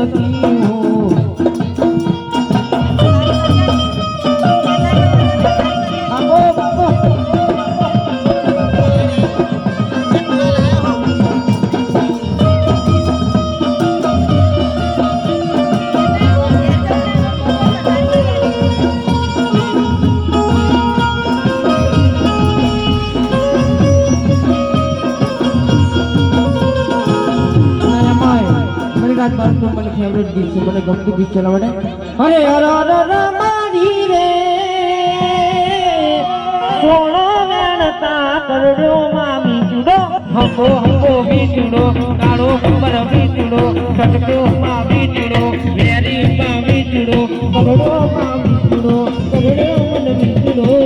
लगी हूँ। फेवरेट गीत से मैंने गमती गीत चला मैंने अरे अरे अरे मारी रे सोना वेणता करड़ो मामी जुड़ो हमको हमको भी जुड़ो काड़ो कुंबर भी जुड़ो कटको मामी जुड़ो मेरी मामी जुड़ो करड़ो मामी जुड़ो करड़ो मन भी जुड़ो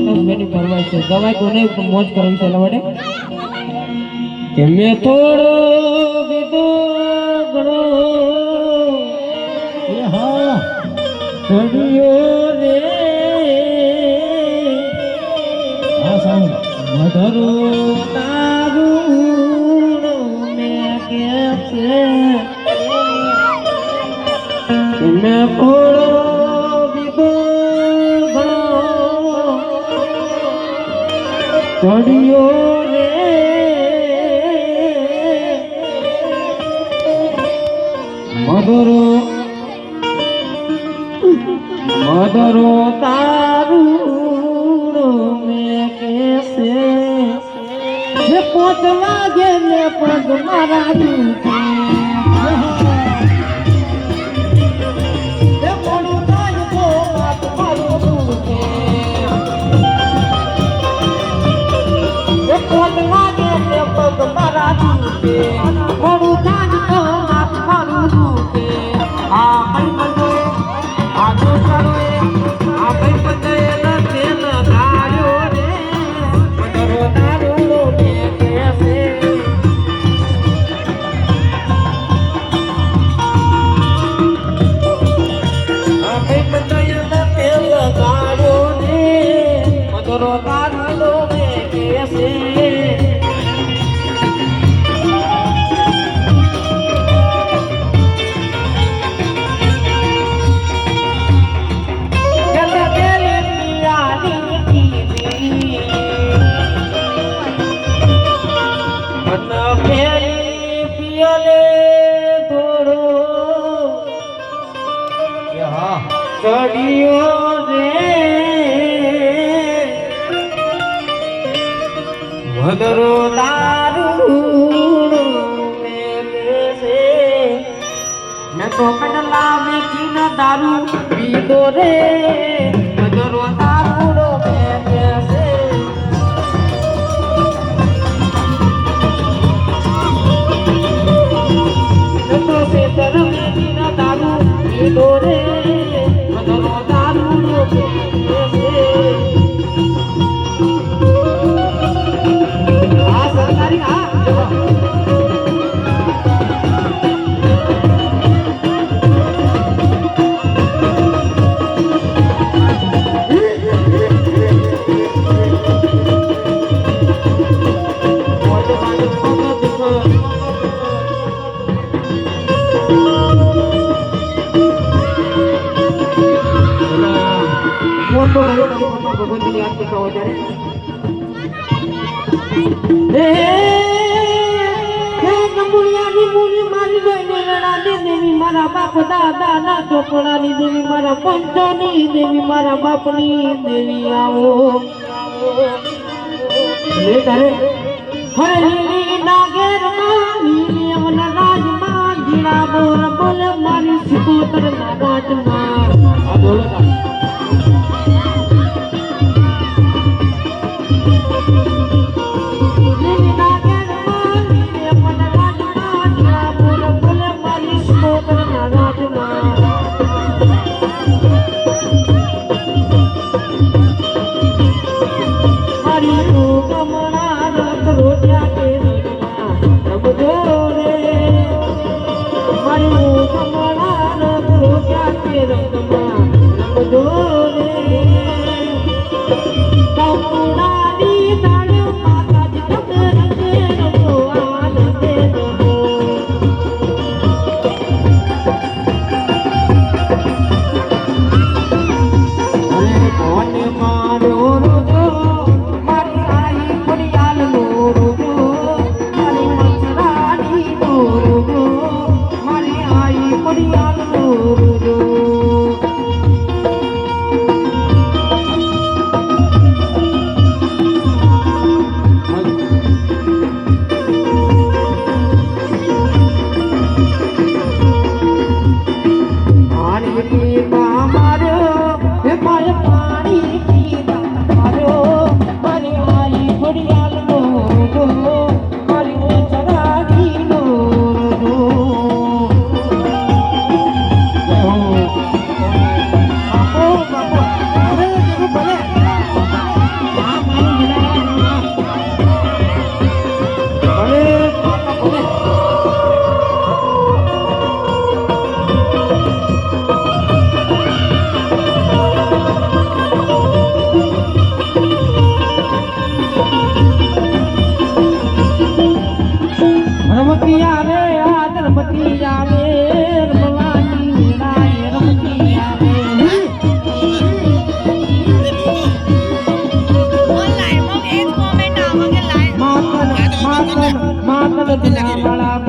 गवाई कोने मोज करवी चला वडे के मैं थोड़ो विदो गणो ये हां कडियो रे हां साउंड मधुरो तारू में कैसे मैं थोड़ो कड़ियो रे मधुरो मधुरो तारू में कैसे ये पोच लागे ने पग मारा कड़ियो रे मधुरो दारू से मैं तो कटला में चीना दारू पीतो रे मधुरो दारू में कैसे मैं तो से तरह में चीना दारू पीतो रे मधुरो दारू में कैसे હે ગંબુડિયાની મૂડી મારી ગઈને લડાની દેવી મારા બાપ દાદાના ચોપડાની દેવી મારા પંચોની દેવી મારા બાપની દેવી આવો લે તારે હરે લીલી નાગેરમાં લીલી અમના રાજમાં જીણા બોર બોલે મારી સિકોતર ના વાટમાં આ બોલો લીલી નાગેરમાં લીલી અમના રાજમાં જીણા બોર બોલે મારી સિકોતર ના વાટમાં